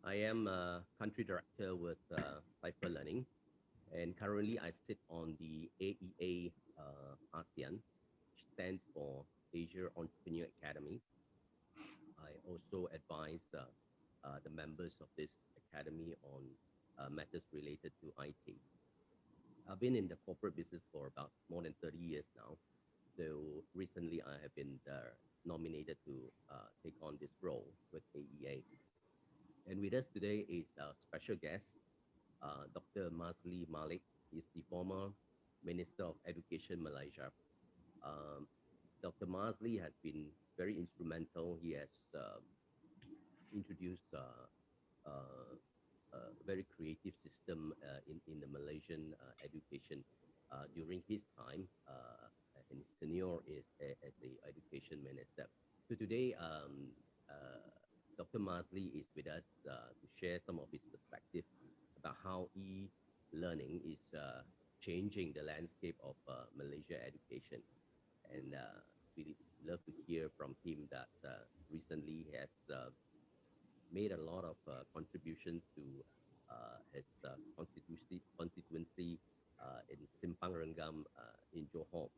I am a country director with Cypher Learning, and currently I sit on the AEA ASEAN, which stands for Asia Entrepreneur Academy. I also advise the members of this academy on matters related to IT. I've been in the corporate business for about more than 30 years now. So recently I have been nominated to take on this role with AEA. And with us today is our special guest, Dr. Mazli Malik. He's the former Minister of Education, Malaysia. Dr. Mazli has been very instrumental. He has introduced a very creative system in the Malaysian education during his time and his tenure as the education minister. So today, Dr. Mazli is with us to share some of his perspective about how e-learning is changing the landscape of Malaysia education. And we love to hear from him that recently he has made a lot of contributions to his constituency in Simpang Renggam in Johor.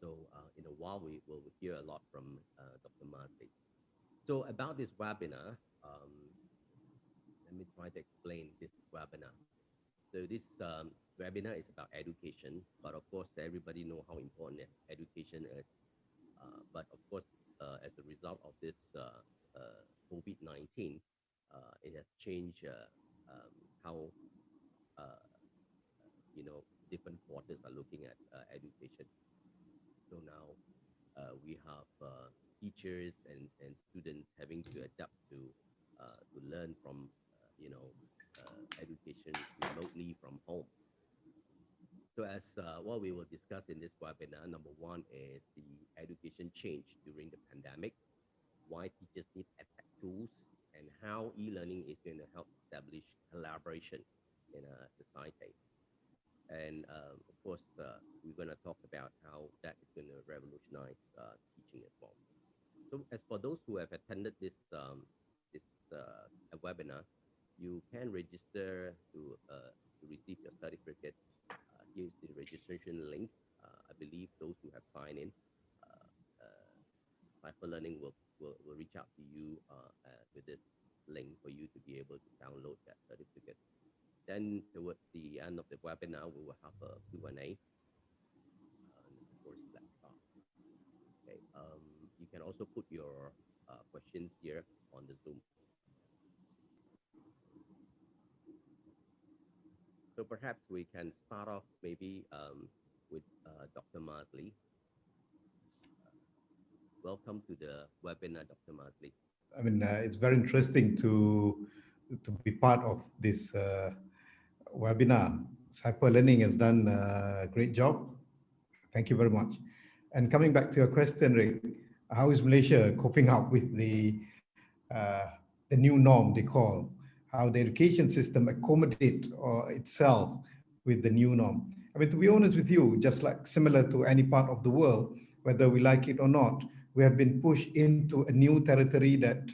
So in a while, we will hear a lot from Dr. Mazli. So about this webinar, let me try to explain this webinar. So this webinar is about education, but of course, everybody know how important education is. But of course, as a result of this COVID-19, it has changed how different quarters are looking at education. So now we have teachers and students having to adapt to learn from education remotely from home. So as what we will discuss in this webinar, number one is the education change during the pandemic, why teachers need edtech tools, and how e-learning is going to help establish collaboration in a society. And of course, we're going to talk about how that is going to revolutionize teaching as well. So as for those who have attended this webinar, you can register to receive your certificate. Here's the registration link. I believe those who have signed in, Cypher Learning will reach out to you with this link for you to be able to download that certificate. Then towards the end of the webinar, we will have a Q&A. Of course, let's start. Okay. You can also put your questions here on the Zoom. So perhaps we can start off maybe with Dr. Mazli. Welcome to the webinar, Dr. Mazli. I mean, it's very interesting to be part of this webinar. Cypher Learning has done a great job. Thank you very much. And coming back to your question, Rick, how is Malaysia coping up with the new norm they call? How the education system accommodate itself with the new norm? I mean, to be honest with you, just like similar to any part of the world, whether we like it or not, we have been pushed into a new territory that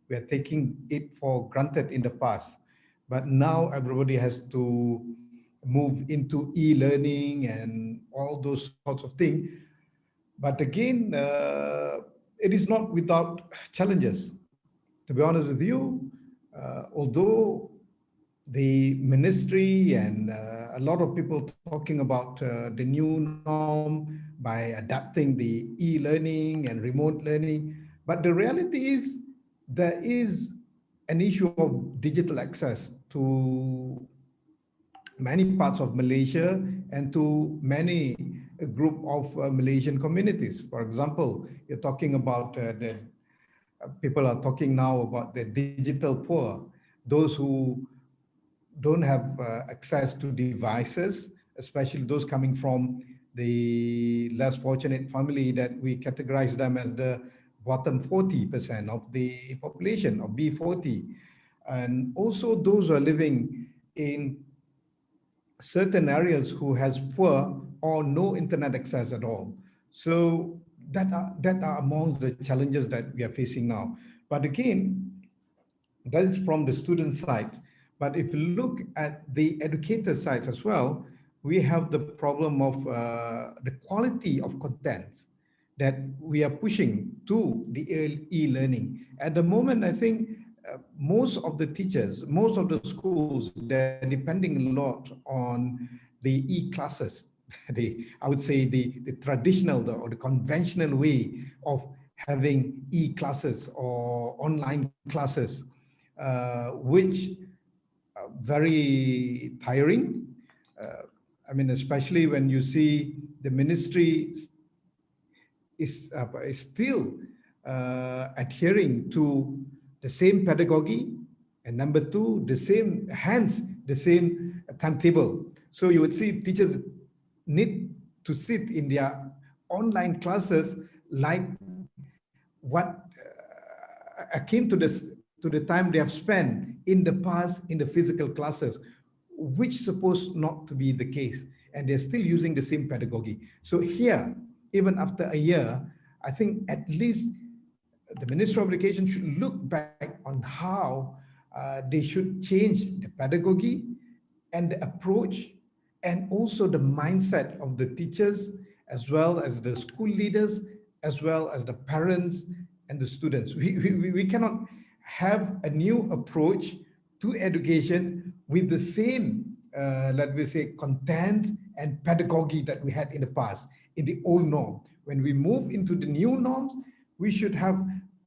we are taking it for granted in the past. But now everybody has to move into e-learning and all those sorts of things. But again, it is not without challenges. To be honest with you, although the ministry and a lot of people talking about the new norm by adapting the e-learning and remote learning, but the reality is there is an issue of digital access to many parts of Malaysia and to many group of Malaysian communities. For example, you're talking about people are talking now about the digital poor, those who don't have access to devices, especially those coming from the less fortunate family that we categorize them as the bottom 40% of the population of B40. And also those who are living in certain areas who has poor or no internet access at all. So that are among the challenges that we are facing now. But again, That is from the student side. But if you look at the educator side as well, we have the problem of the quality of content that we are pushing to the e-learning. At the moment, I think most of the teachers, most of the schools, they're depending a lot on the e-classes. I would say the traditional or the conventional way of having e-classes or online classes, which very tiring. Uh, I mean, especially when you see the ministry is still adhering to the same pedagogy, and number two, the same, hence the same timetable. So you would see teachers need to sit in their online classes like what akin to the time they have spent in the past in the physical classes, which supposed not to be the case, and they're still using the same pedagogy. So here, even after a year, I think at least the Minister of Education should look back on how they should change the pedagogy and the approach, and also the mindset of the teachers, as well as the school leaders, as well as the parents and the students. We cannot have a new approach to education with the same, let me say, content and pedagogy that we had in the past, in the old norm. When we move into the new norms, we should have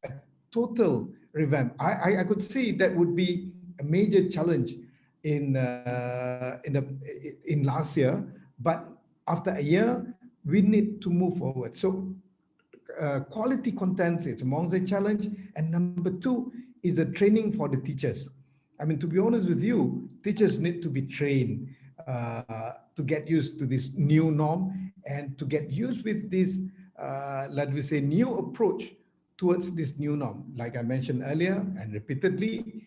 a total revamp. I could see that would be a major challenge in last year, but after a year, we need to move forward. So quality content is among the challenge, and number two is the training for the teachers. I mean, to be honest with you, teachers need to be trained to get used to this new norm and to get used with this, let me say, new approach towards this new norm. Like I mentioned earlier and repeatedly,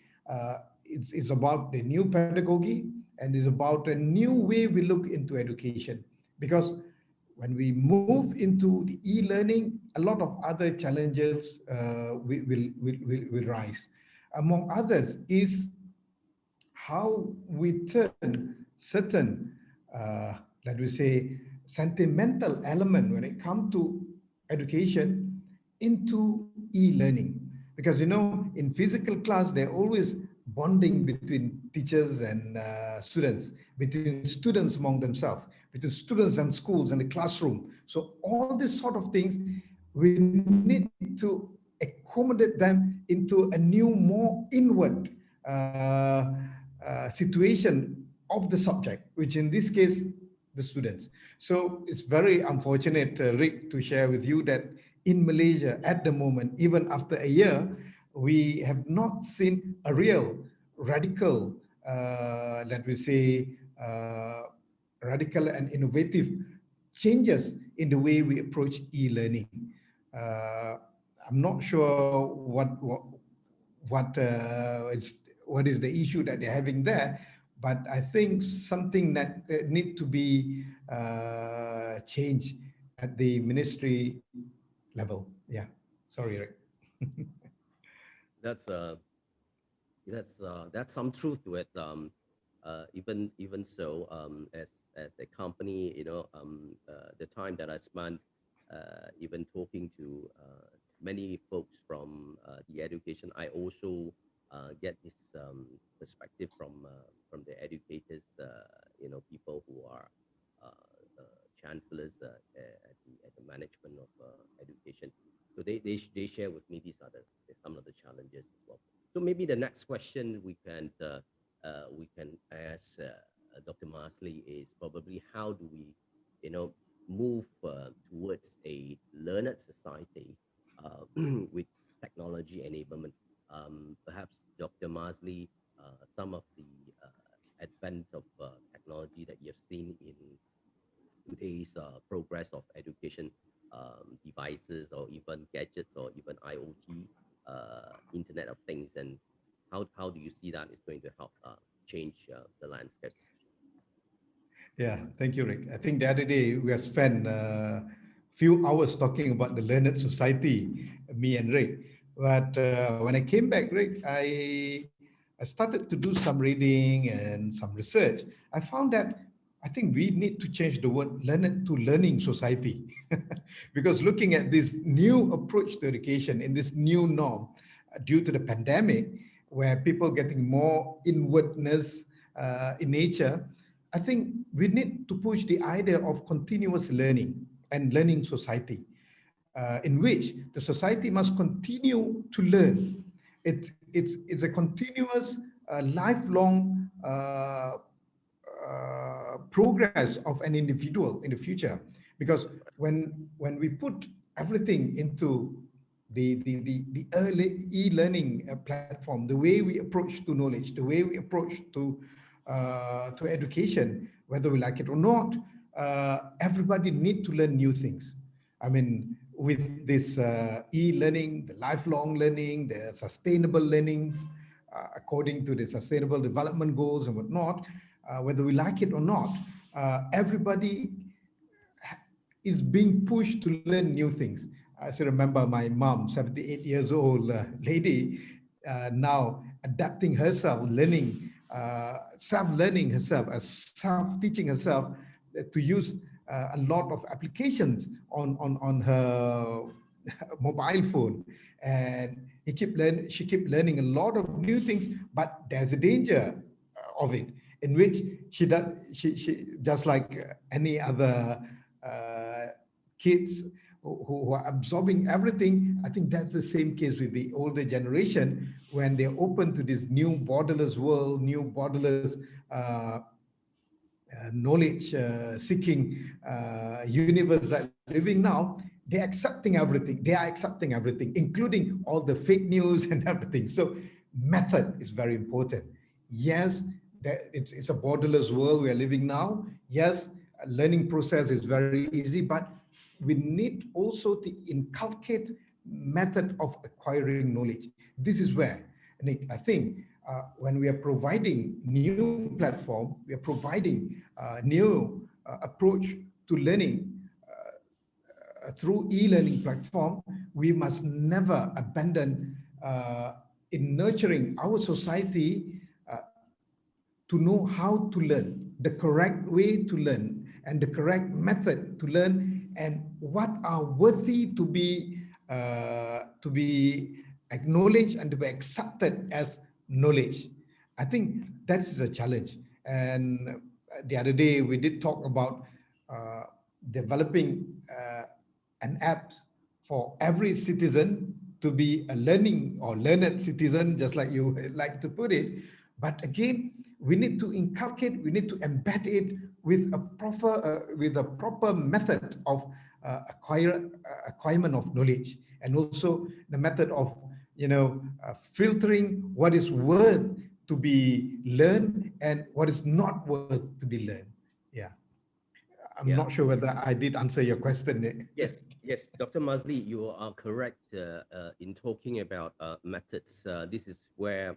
it's about the new pedagogy, and it's about a new way we look into education. Because when we move into the e-learning, a lot of other challenges will rise. Among others is how we turn certain, let me say, sentimental element when it comes to education into e-learning. Because, you know, in physical class, there always bonding between teachers and students, between students among themselves, between students and schools and the classroom. So all these sort of things, we need to accommodate them into a new, more inward situation of the subject, which in this case, the students. So it's very unfortunate, Rick, to share with you that in Malaysia at the moment, even after a year, we have not seen a real radical, let me say, radical and innovative changes in the way we approach e-learning. Uh, I'm not sure what is the issue that they're having there, but I think something that need to be changed at the ministry level. Yeah, sorry, Rick. That's that's some truth to it. Even so, as a company, the time that I spent even talking to many folks from the education, I also get this perspective from the educators, people who are chancellors at the management of education. So they share with me these are some of the challenges as well. So maybe the next question we can ask Dr. Masley is probably how do we, move towards a learned society with technology enablement. Perhaps Dr. Masley, some of the advent of technology that you've seen in today's progress of education devices or even gadgets or even IoT, Internet of Things, and how do you see that is going to help change the landscape? Yeah, thank you, Rick. I think the other day we have spent a few hours talking about the learned society, me and Rick. But when I came back, Rick, I started to do some reading and some research. I found that I think we need to change the word learn to learning society. Because looking at this new approach to education in this new norm due to the pandemic, where people getting more inwardness in nature, I think we need to push the idea of continuous learning and learning society, in which the society must continue to learn. It's a continuous, lifelong progress of an individual in the future. Because when we put everything into the early e-learning platform, the way we approach to knowledge, the way we approach to education, whether we like it or not, everybody need to learn new things. I mean, with this e-learning, the lifelong learning, the sustainable learnings, according to the Sustainable Development Goals and whatnot, whether we like it or not, everybody is being pushed to learn new things. I still remember my mom, 78 years old lady, now adapting herself, learning, self-learning herself, self-teaching herself to use a lot of applications on her mobile phone. And she keep learning a lot of new things, but there's a danger of it, in which she just like any other uh, kids who are absorbing everything. I think that's the same case with the older generation when they're open to this new borderless world, new borderless knowledge seeking universe that we're living now. They're accepting everything. They are accepting everything, including all the fake news and everything. So method is very important. Yes, it's a borderless world we are living now. Yes, a learning process is very easy, but we need also to inculcate method of acquiring knowledge. This is where, Nick, I think when we are providing new platform, we are providing new approach to learning through e-learning platform, we must never abandon in nurturing our society to know how to learn, the correct way to learn, and the correct method to learn, and what are worthy to be acknowledged and to be accepted as knowledge. I think that is a challenge. And the other day we did talk about uh, developing an app for every citizen to be a learning or learned citizen, just like you like to put it. But again, we need to inculcate, we need to embed it with a proper method of acquirement of knowledge, and also the method of filtering what is worth to be learned and what is not worth to be learned. Yeah, I'm Yeah. not sure whether I did answer your question. Yes, yes, Dr. Mazli, you are correct in talking about methods. This is where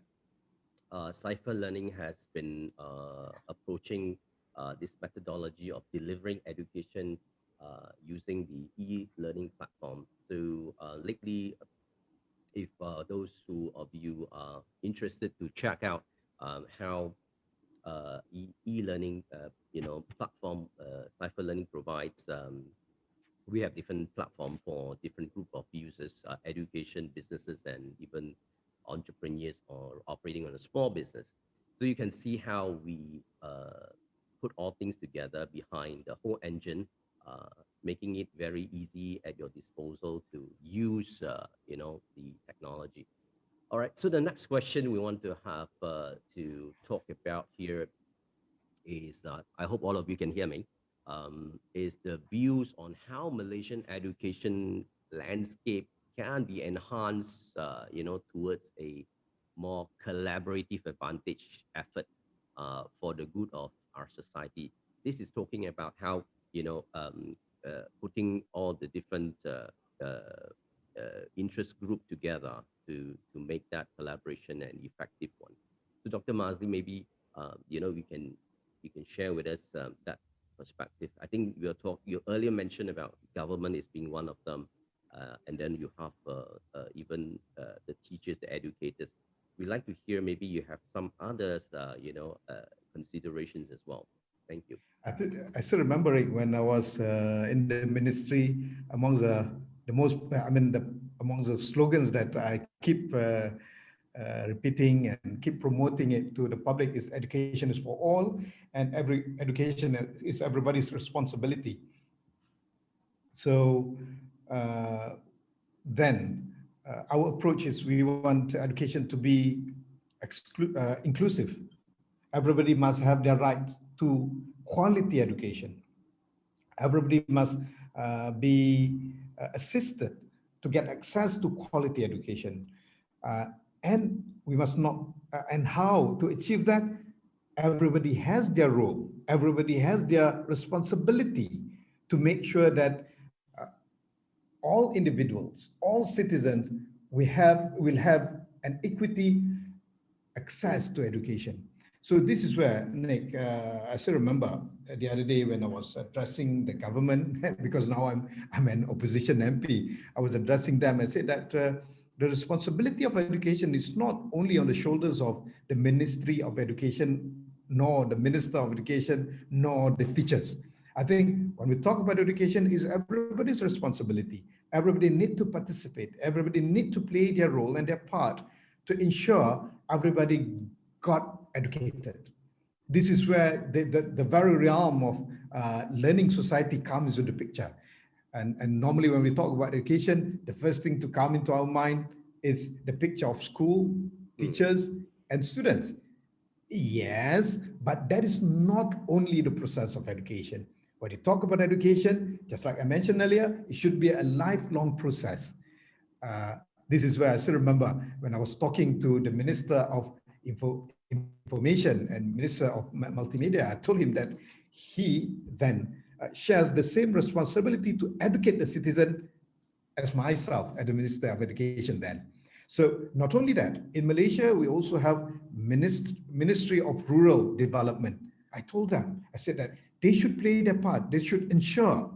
cipher learning has been approaching this methodology of delivering education using the e-learning platform. So lately, if those who of you are interested to check out how e-learning platform cipher learning provides, we have different platform for different group of users, education, businesses, and even entrepreneurs or operating on a small business. So you can see how we put all things together behind the whole engine, uh, making it very easy at your disposal to use, the technology. All right. So the next question we want to have to talk about here is I hope all of you can hear me. Is the views on how Malaysian education landscape can be enhanced, towards a more collaborative advantage effort for the good of our society. This is talking about how putting all the different interest group together to make that collaboration an effective one. So, Dr. Mazli, maybe we can you can share with us that perspective. I think you earlier mentioned about government as being one of them. and then you have even the teachers, the educators. We'd like to hear maybe you have some others, considerations as well. Thank you. I still remember it when I was in the ministry. Among the most, I mean, among the slogans that I keep repeating and keep promoting it to the public is education is for all, and every education is everybody's responsibility. So uh, then our approach is we want education to be inclusive. Everybody must have their right to quality education. Everybody must be assisted to get access to quality education. Uh, and we must not, and how to achieve that? Everybody has their role, everybody has their responsibility to make sure that all individuals, all citizens, will have an equity access to education. So this is where, Nick, I still remember the other day when I was addressing the government, because now I'm an opposition MP, I was addressing them and said that the responsibility of education is not only on the shoulders of the Ministry of Education, nor the Minister of Education, nor the teachers. I think when we talk about education, is everybody's responsibility. Everybody need to participate. Everybody need to play their role and their part to ensure everybody got educated. This is where the very realm of learning society comes into the picture. And normally when we talk about education, the first thing to come into our mind is the picture of school, Mm, teachers, and students. Yes, but that is not only the process of education. When you talk about education, just like I mentioned earlier, it should be a lifelong process. This is where I still remember when I was talking to the Minister of Information and Minister of Multimedia. I told him that he then shares the same responsibility to educate the citizen as myself as the Minister of Education then. So not only that, in Malaysia, we also have Ministry of Rural Development. I told them, I said that they should play their part. They should ensure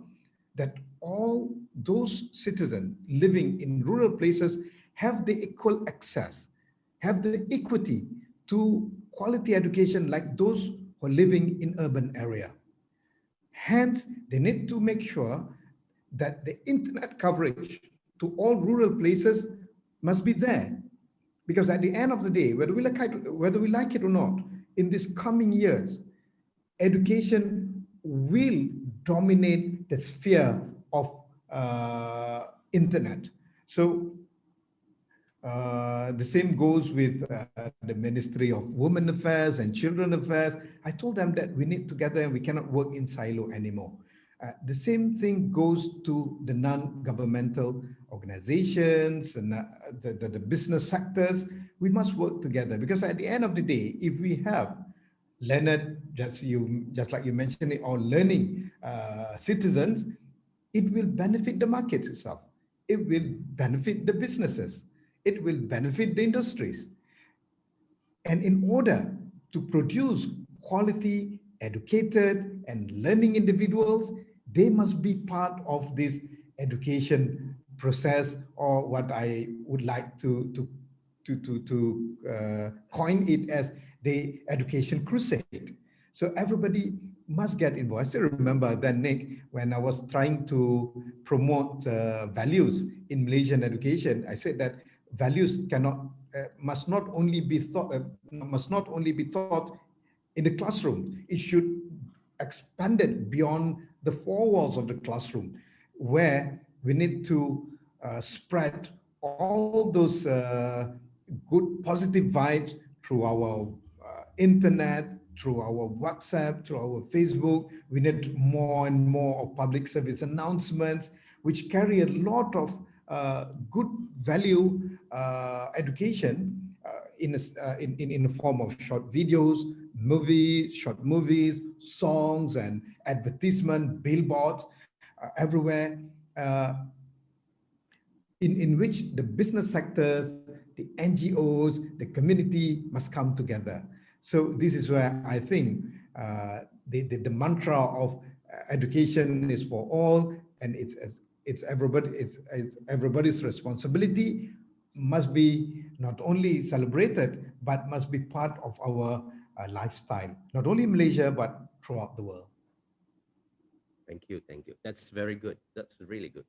that all those citizens living in rural places have the equal access, have the equity to quality education like those who are living in urban area. Hence, they need to make sure that the internet coverage to all rural places must be there. Because at the end of the day, whether we like it or not, in these coming years, education will dominate the sphere of internet. So the same goes with the Ministry of Women Affairs and Children Affairs. I told them that we need together and we cannot work in silo anymore. The same thing goes to the non-governmental organizations and the business sectors. We must work together because at the end of the day, if we have learned, just like you mentioned it, or learning citizens, it will benefit the market itself. It will benefit the businesses. It will benefit the industries. And in order to produce quality, educated, and learning individuals, they must be part of this education process, or what I would like to coin it as the education crusade. So everybody must get involved. I still remember then, Nick, when I was trying to promote values in Malaysian education, I said that values must not only be taught in the classroom. It should expand it beyond the four walls of the classroom, where we need to spread all those good positive vibes through our internet, through our WhatsApp, through our Facebook. We need more and more of public service announcements, which carry a lot of good value education in the form of short videos, short movies, songs, and advertisement, billboards everywhere. In which the business sectors, the NGOs, the community must come together. So this is where I think the mantra of education is for all, and it's it's everybody's responsibility, must be not only celebrated, but must be part of our lifestyle, not only in Malaysia, but throughout the world. Thank you, thank you. That's very good. That's really good.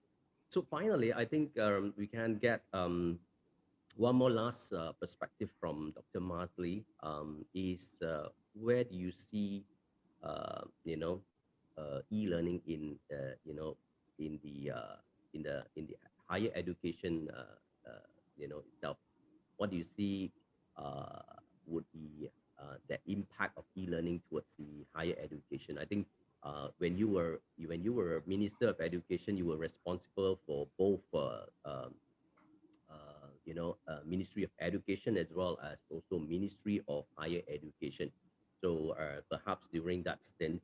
So finally, I think we can get one more last perspective from Dr. Masley. Is where do you see, you know, e-learning in, you know, in the higher education, you know, itself? What do you see would be the impact of e-learning towards the higher education? I think when you were Minister of Education, you were responsible for both you know, Ministry of Education as well as also Ministry of Higher Education. So perhaps during that stint,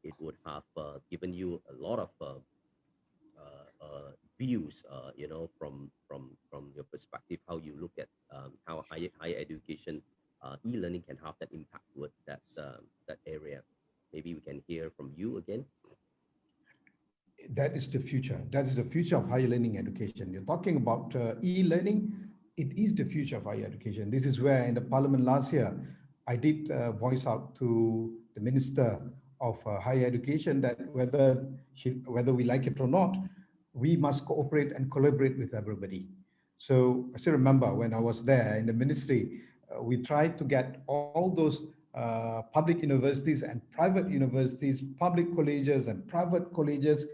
it would have given you a lot of views, you know, from your perspective, how you look at how higher education e-learning can have that impact towards that area. Maybe we can hear from you again. That is the future. That is the future of higher learning education. You're talking about e-learning. It is the future of higher education. This is where in the parliament last year, I did voice out to the Minister of Higher Education that whether we like it or not, we must cooperate and collaborate with everybody. So I still remember when I was there in the ministry, we tried to get all those public universities and private universities, public colleges and private colleges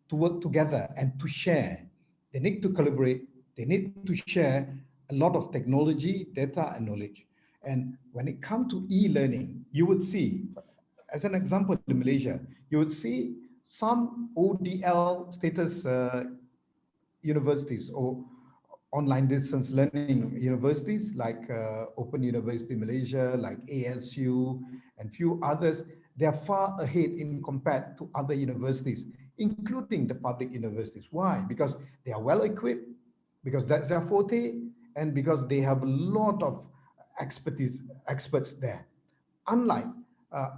to work together and to share. They need to collaborate. They need to share a lot of technology, data, and knowledge. And when it comes to e-learning, you would see, as an example, in Malaysia, you would see some ODL status universities or online distance learning universities like Open University Malaysia, like ASU, and few others. They are far ahead in compared to other universities, including the public universities. Why? Because they are well equipped, because that's their forte, and because they have a lot of experts there, unlike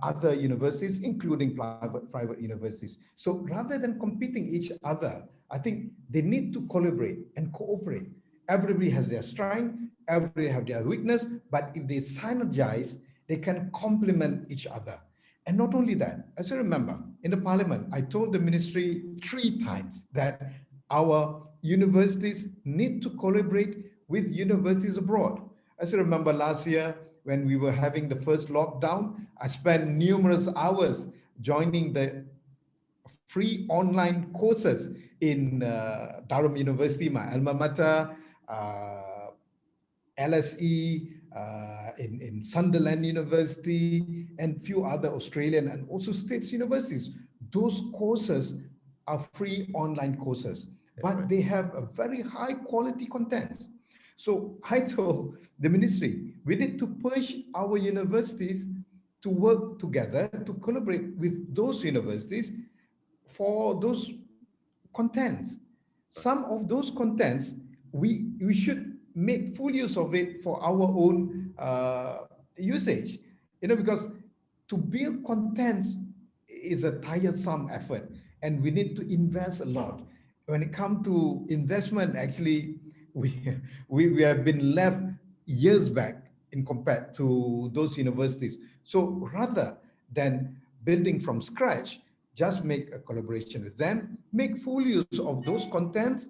other universities, including private universities. So rather than competing each other, I think they need to collaborate and cooperate. Everybody has their strength, everybody have their weakness, but if they synergize, they can complement each other. And not only that, as I remember, in the parliament, I told the ministry 3 times that our universities need to collaborate with universities abroad. As I remember last year, when we were having the first lockdown, I spent numerous hours joining the free online courses in Durham University, my alma mater, LSE, in Sunderland University, and few other Australian and also states universities. Those courses are free online courses, but they have a very high quality content. So I told the ministry, we need to push our universities to work together, to collaborate with those universities for those contents. Some of those contents, we should make full use of it for our own usage, because to build contents is a tiresome effort, and we need to invest a lot. When it comes to investment, actually, we, we have been left years back in compared to those universities. So rather than building from scratch, just make a collaboration with them, make full use of those contents.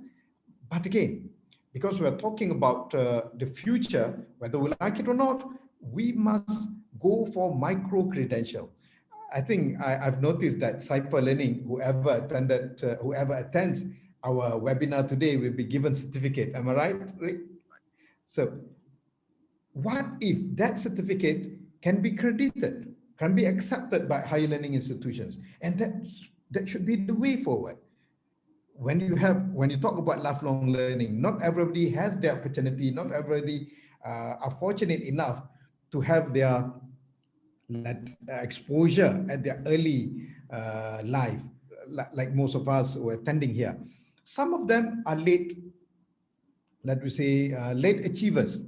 But again, because we're talking about the future, whether we like it or not, we must go for micro credential. I think I've noticed that cyber learning, whoever attends our webinar today will be given certificate. Am I right, Rick? So what if that certificate can be credited, can be accepted by higher learning institutions? And that should be the way forward. When you talk about lifelong learning, not everybody has the opportunity, not everybody are fortunate enough to have their exposure at their early life, like most of us who are attending here. Some of them are let me say, late achievers.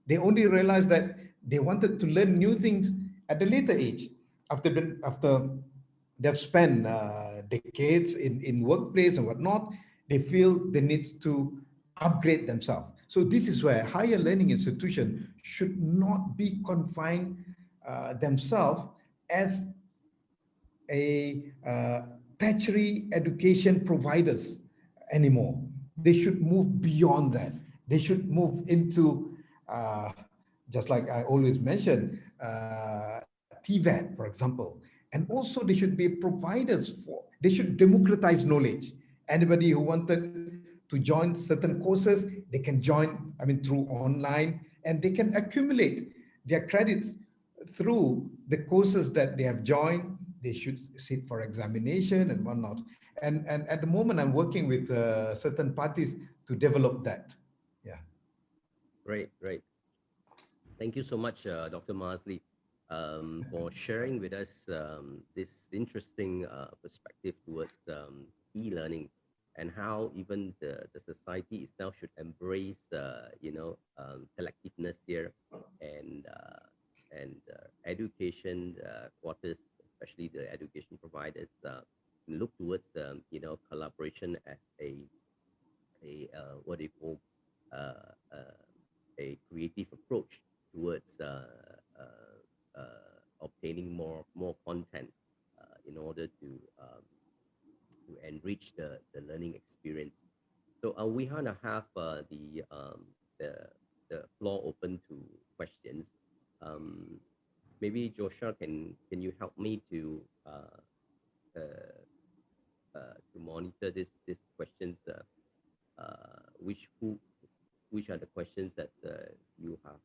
They only realized that they wanted to learn new things at a later age, after they've spent decades in workplace and whatnot, they feel they need to upgrade themselves. So this is where higher learning institutions should not be confined themselves as a tertiary education providers anymore. They should move beyond that. They should move into, just like I always mention, TVET, for example. And also they should be providers for, they should democratize knowledge. Anybody who wanted to join certain courses, they can join, I mean, through online, and they can accumulate their credits through the courses that they have joined. They should sit for examination and whatnot. And at the moment, I'm working with certain parties to develop that. Yeah. Right, right. Thank you so much, Dr. Marsley, for sharing with us this interesting perspective towards e-learning and how even the society itself should embrace, collectiveness here and education quarters, especially the education providers, look towards, collaboration as what do you call, uh, uh, a creative approach towards obtaining more content in order to enrich the learning experience. So we kind of have the floor open to questions. Um, Maybe Joshua, can you help me uh, to monitor this questions? Which who which are the questions that you have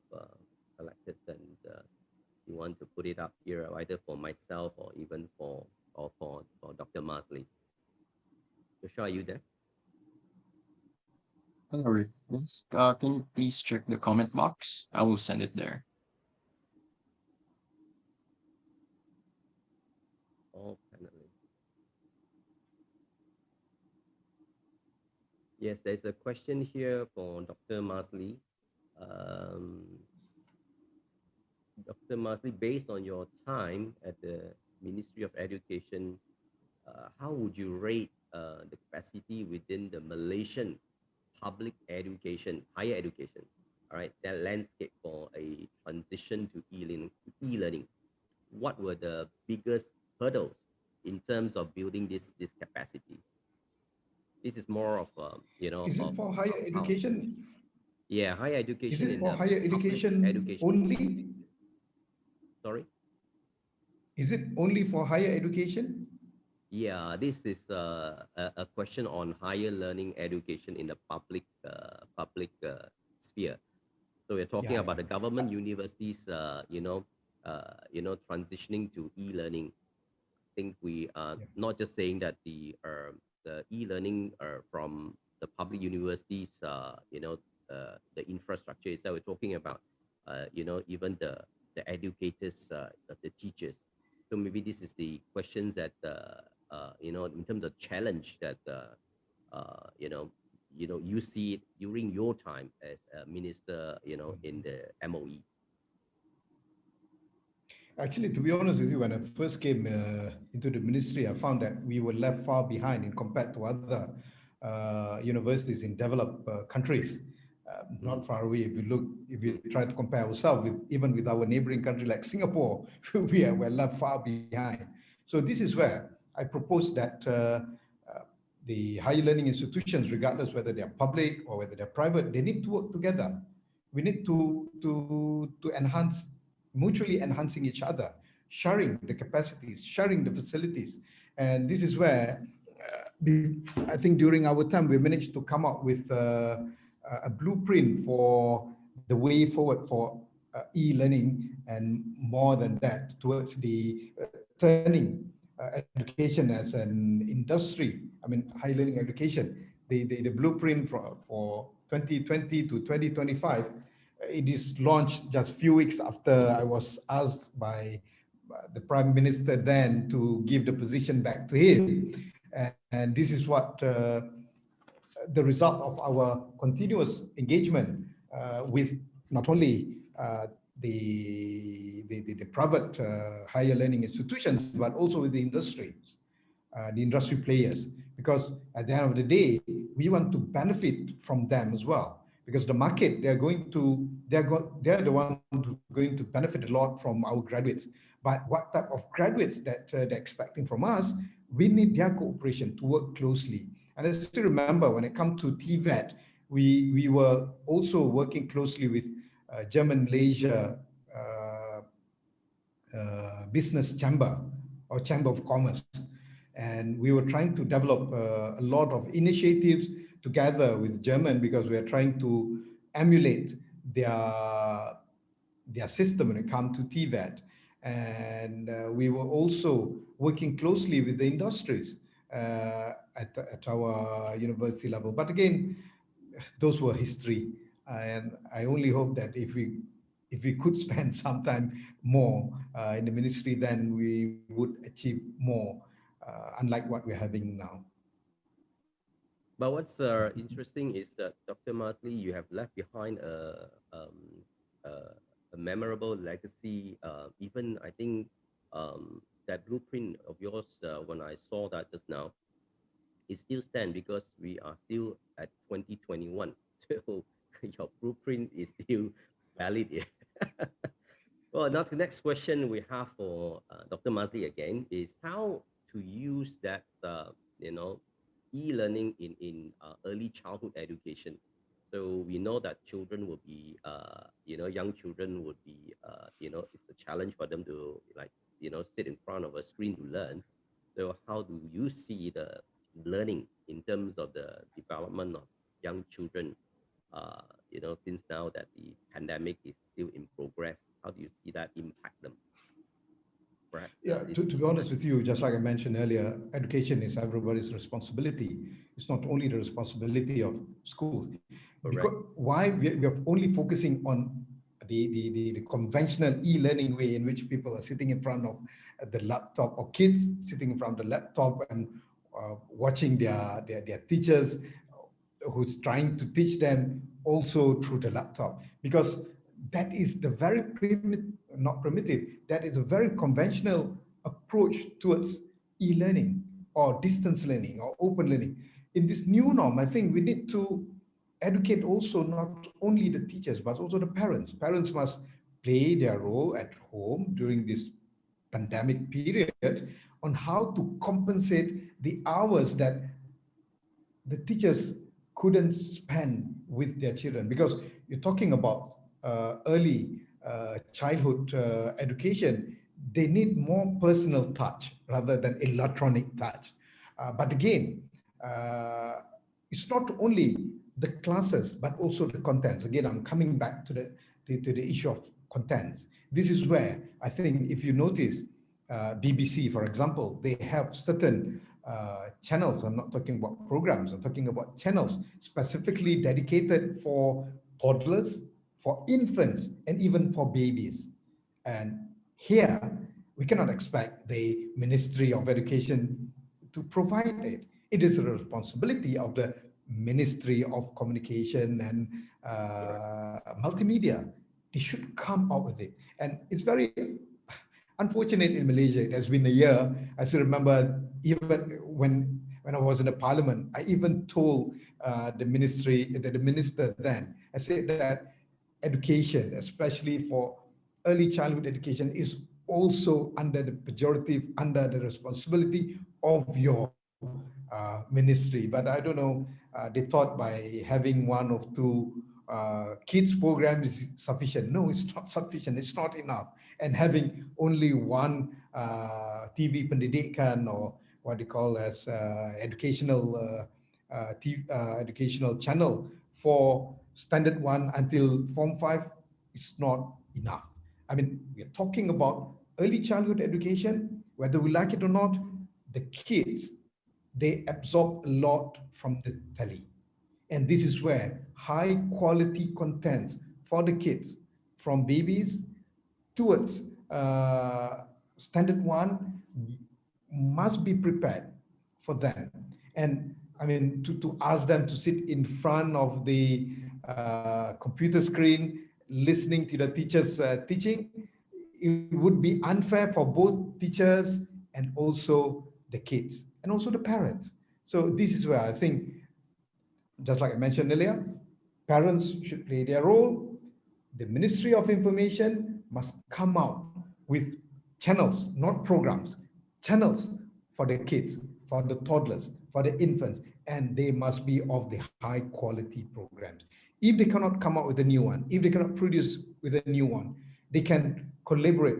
collected, and you want to put it up here, either for myself or even for Dr. Marsley. Joshua, are you there? Hello, yes. Can you please check the comment box? I will send it there. Oh, panelists. Yes, there's a question here for Dr. Marsley. Um, Dr. Marsley, based on your time at the Ministry of Education, how would you rate the capacity within the Malaysian public education, higher education, all right, that landscape for a transition to e-learning? What were the biggest hurdles in terms of building this capacity? This is more of Is it of for higher how, education? yeah, higher Is education it in for the higher public education education. only? Sorry. Is it only for higher education? Yeah, this is a question on higher learning education in the public sphere. So we're talking Yeah, about yeah. the government universities, transitioning to e-learning. I think we are Yeah. not just saying that the e-learning from the public universities, the infrastructure itself. We're talking about, even the educators, the teachers. So maybe this is the questions that in terms of challenge that you see it during your time as a minister, in the MOE. Actually, to be honest with you, when I first came into the ministry, I found that we were left far behind in compared to other universities in developed countries. Mm, Not far away. If you try to compare ourselves with even with our neighboring country like Singapore, we're left far behind. So this is where I propose that the higher learning institutions, regardless whether they're public or whether they're private, they need to work together. We need to enhance, mutually enhancing each other, sharing the capacities, sharing the facilities. And this is where I think during our time we managed to come up with a blueprint for the way forward for e-learning, and more than that, towards the turning education as an industry. I mean, high learning education. The blueprint for 2020 to 2025, it is launched just few weeks after I was asked by the Prime Minister then to give the position back to him. And this is what the result of our continuous engagement with not only the private higher learning institutions, but also with the industries, the industry players, because at the end of the day, we want to benefit from them as well. Because the market, they're the one going to benefit a lot from our graduates. But what type of graduates that they're expecting from us, we need their cooperation to work closely. And I still remember when it comes to TVET, we were also working closely with German Malaysia business chamber or chamber of commerce, and we were trying to develop a lot of initiatives together with German, because we are trying to emulate their system when it comes to TVET. And we were also working closely with the industries at our university level. But again, those were history, and I only hope that if we could spend some time more in the ministry, then we would achieve more, unlike what we're having now. But what's interesting is that Dr. Masley, you have left behind a memorable legacy. Even I think that blueprint of yours, when I saw that just now, it still stands because we are still at 2021. So your blueprint is still valid. Yeah. Well, now the next question we have for Dr. Masley again is how to use that, e-learning in early childhood education. So we know that children will be, young children would be, it's a challenge for them to sit in front of a screen to learn. So how do you see the learning in terms of the development of young children, since now that the pandemic is still in progress? How do you see that impact them? Perhaps, yeah, to be honest with you, just like I mentioned earlier, education is everybody's responsibility. It's not only the responsibility of schools. Because why we are only focusing on the conventional e-learning way in which people are sitting in front of the laptop, or kids sitting in front of the laptop and watching their teachers who's trying to teach them also through the laptop, because that is the very not primitive, that is a very conventional approach towards e-learning or distance learning or open learning. In this new norm, I think we need to educate also not only the teachers, but also the parents. Parents must play their role at home during this pandemic period on how to compensate the hours that the teachers couldn't spend with their children. Because you're talking about early childhood education, they need more personal touch rather than electronic touch. But again, it's not only the classes, but also the contents. Again, I'm coming back to the issue of contents. This is where I think, if you notice, BBC, for example, they have certain channels. I'm not talking about programs, I'm talking about channels specifically dedicated for toddlers, for infants, and even for babies. And here, we cannot expect the Ministry of Education to provide it. It is a responsibility of the Ministry of Communication and Multimedia. They should come out with it. And it's very unfortunate in Malaysia. It has been a year. I still remember, even when I was in the parliament, I even told the minister then, I said that education, especially for early childhood education, is also under the pejorative, under the responsibility of your ministry. But I don't know, they thought by having one or two kids programs is sufficient. No, it's not sufficient. It's not enough. And having only one TV pendidikan, or what they call as educational educational channel for standard 1 until form 5 is not enough. I mean, we're talking about early childhood education, whether we like it or not. The kids, they absorb a lot from the telly. And this is where high quality content for the kids, from babies towards standard 1, must be prepared for them. And I mean, to ask them to sit in front of the computer screen, listening to the teachers teaching, it would be unfair for both teachers and also the kids and also the parents. So this is where I think, just like I mentioned earlier, parents should play their role. The Ministry of Information must come out with channels, not programs, channels for the kids, for the toddlers, for the infants, and they must be of the high quality programs. If they cannot come out with a new one, if they cannot produce with a new one, they can collaborate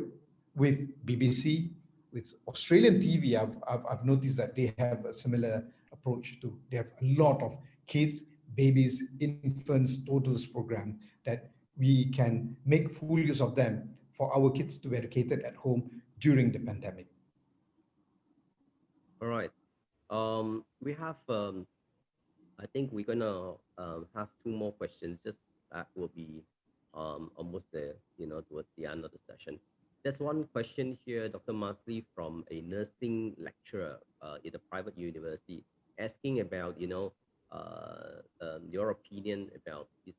with BBC, with Australian TV. I've noticed that they have a similar approach too. They have a lot of kids, babies, infants, toddlers program that we can make full use of them for our kids to be educated at home during the pandemic. All right. We have, I think we're gonna have two more questions. Just that will be almost the, towards the end of the session. There's one question here, Dr. Masley, from a nursing lecturer in a private university, asking about, your opinion about this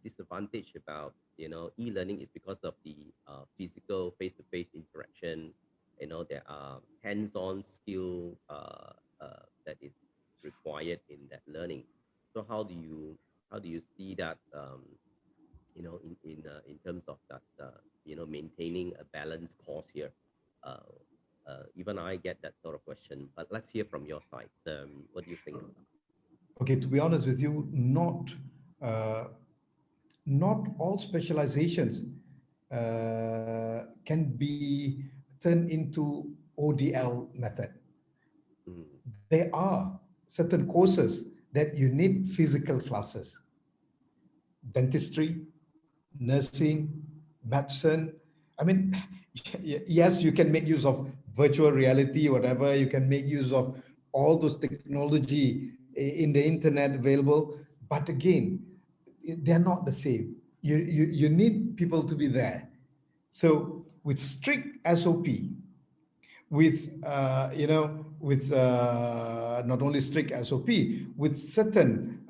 disadvantage about, e-learning is because of the physical face-to-face interaction. There are hands-on skill that is required in that learning. So how do you see that, in terms of that, maintaining a balanced course here? Uh, Even I get that sort of question, but let's hear from your side. What do you think? Okay, to be honest with you, uh, not all specializations can be turned into ODL method. Mm, There are certain courses that you need physical classes: dentistry, nursing, medicine. I mean, yes, you can make use of virtual reality, whatever. You can make use of all those technology in the internet available. But again, they're not the same. You need people to be there. So with strict SOP, with not only strict SOP, with certain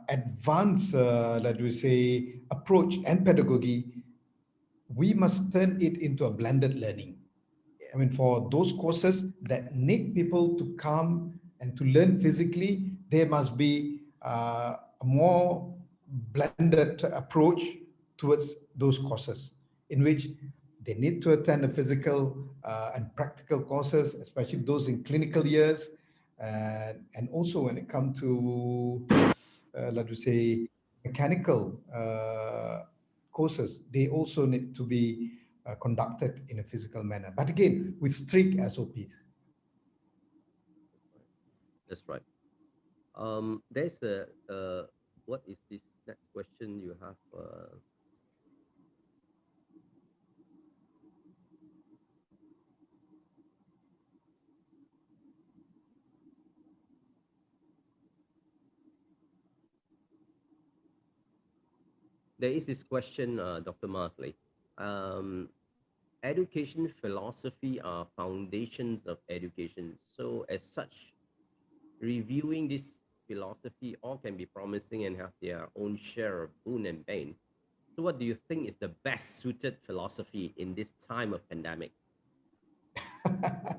advanced, let we say, approach and pedagogy, we must turn it into a blended learning. I yeah. mean, for those courses that need people to come and to learn physically, there must be a more blended approach towards those courses, in which they need to attend the physical and practical courses, especially those in clinical years. And also when it comes to, let us say, mechanical courses, they also need to be conducted in a physical manner. But again, with strict SOPs. That's right. There's a what is this next question you have? There is this question, Dr. Masley. Um, Education philosophy are foundations of education. So, as such, reviewing this philosophy all can be promising and have their own share of boon and bane. So, what do you think is the best suited philosophy in this time of pandemic? I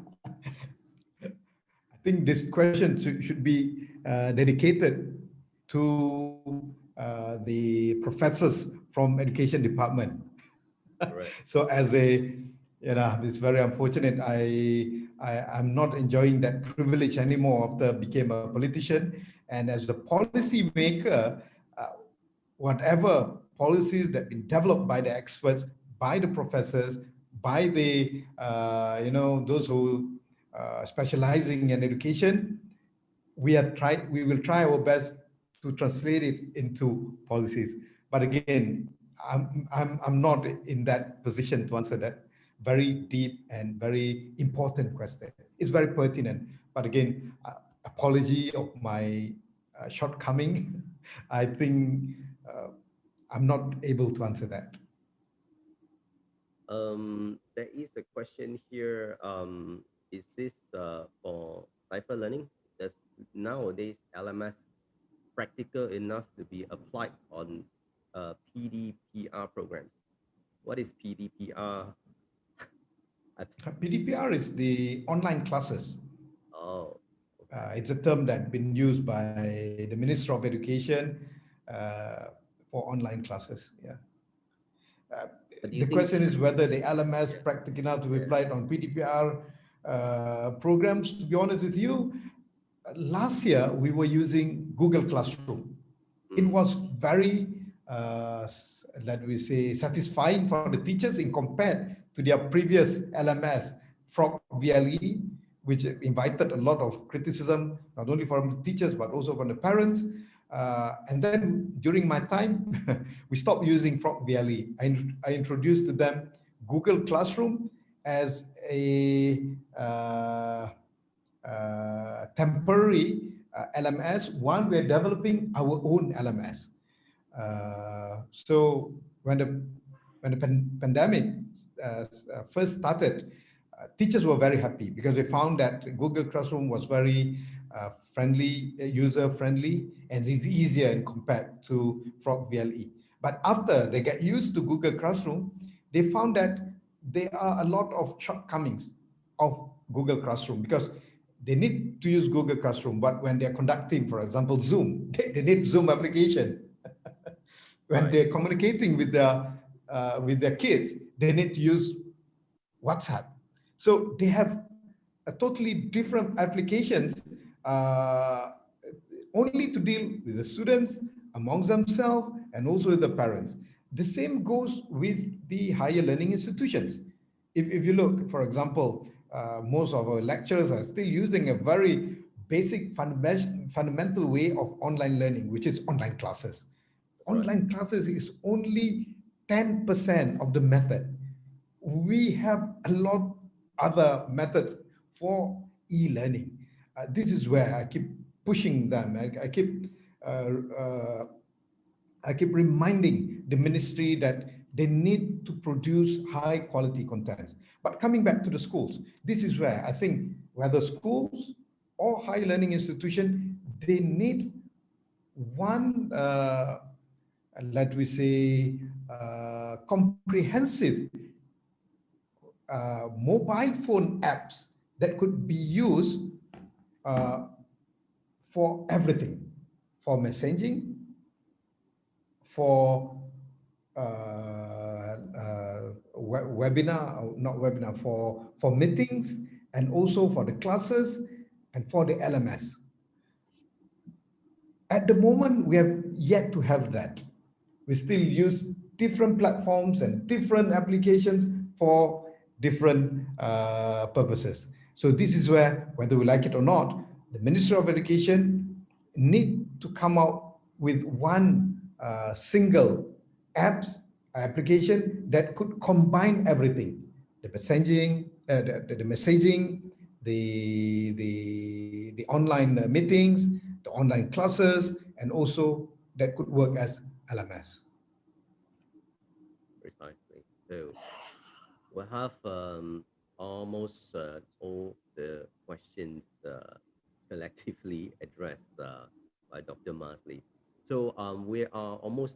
think this question should be dedicated to the professors from education department. Correct. So as a, it's very unfortunate. I'm not enjoying that privilege anymore after became a politician. And as a policy maker, uh, whatever policies that have been developed by the experts, by the professors, by the those who specializing in education, we will try our best to translate it into policies. But again, I'm not in that position to answer that very deep and very important question. It's very pertinent, but again, apology of my shortcoming. I think I'm not able to answer that. There is a question here. Is this for cipher learning? Does nowadays LMS practical enough to be applied on PDPR programs. What is PDPR? PDPR is the online classes. Oh, It's a term that's been used by the Minister of Education for online classes. Yeah. Uh, but do you the think? question is whether the LMS Yeah, practically now to be yeah. applied on PDPR programs. To be honest with you, last year we were using Google Classroom. It Mm, was very, let me say, satisfying for the teachers in compared to their previous LMS, Frog VLE, which invited a lot of criticism, not only from the teachers, but also from the parents. And then during my time, we stopped using Frog VLE. I introduced to them Google Classroom as a temporary LMS. One, we're developing our own LMS. So when the pandemic first started, teachers were very happy because they found that Google Classroom was very friendly, user friendly, and it's easier in compared to Frog VLE. But after they get used to Google Classroom, they found that there are a lot of shortcomings of Google Classroom because they need to use Google Classroom, but when they're conducting, for example, Zoom, they need Zoom application. When right. they're communicating with their kids, they need to use WhatsApp. So they have a totally different applications uh, only to deal with the students amongst themselves and also with the parents. The same goes with the higher learning institutions. If you look, for example, most of our lecturers are still using a very basic fundamental way of online learning, which is online classes. That's right. Online classes is only 10% of the method. We have a lot other methods for e-learning. This is where I keep pushing them. Uh, uh, I keep reminding the ministry that they need to produce high quality content. But coming back to the schools, this is where I think whether schools or higher learning institution, they need one, let we say, comprehensive mobile phone apps that could be used uh, for everything, for messaging, for webinar, not webinar, for meetings, and also for the classes and for the LMS. At the moment, we have yet to have that. We still use different platforms and different applications for different purposes. So this is where, whether we like it or not, the Ministry of Education need to come out with one single application that could combine everything: the messaging, the online meetings, the online classes, and also that could work as LMS. Precisely. So we have almost all the questions collectively addressed by Dr. Masley. So we are almost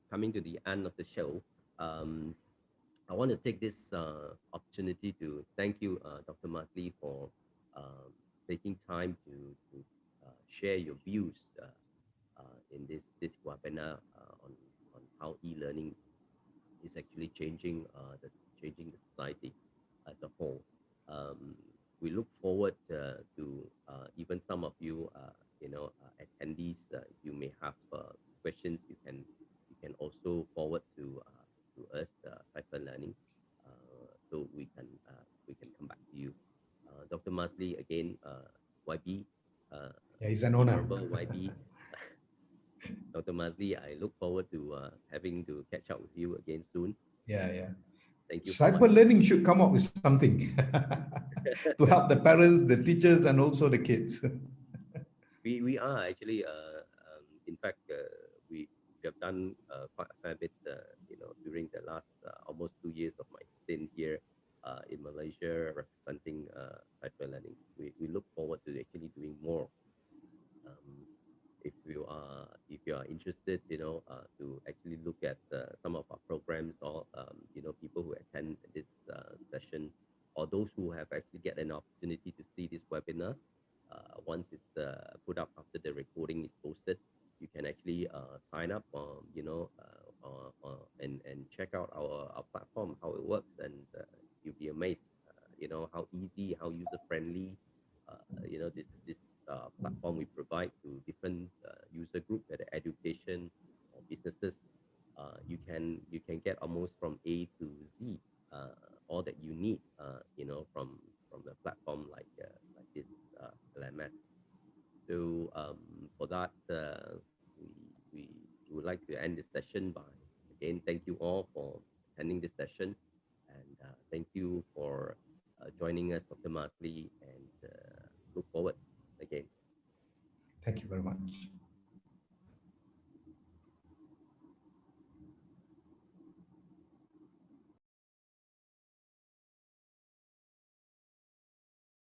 coming to the end of the show. Um, I want to take this opportunity to thank you, Dr. Masley, for taking time to share your views in this webinar on how e-learning is actually changing the society as a whole. Um, we look forward to even some of you, attendees. You may have questions. You can also forward to us, Cypher Learning, so we can come back to you. Dr. Masley, again, YB, Yeah, it's an honor. Honorable YB. Dr. Masley, I look forward to having to catch up with you again soon. Yeah, yeah. Thank you so much. Cyber learning should come up with something to help the parents, the teachers, and also the kids. We are actually, in fact, we have done quite a fair bit, during the last almost 2 years of my stint here in Malaysia, representing cyber learning. We look forward to actually doing more. Um, if you are interested, to actually look at some of our programs, or people who attend this session, or those who have actually get an opportunity to see this webinar, once it's put up after the recording is posted, you can actually sign up, and check out our platform, how it works, and you'll be amazed, how easy, how user friendly, this platform we provide to different user group, whether education or businesses. You can get almost from A to Z, all that you need, from a platform like this LMS. So for that, we would like to end this session by, again, thank you all for attending this session, and thank you for joining us, Dr. Masley, and look forward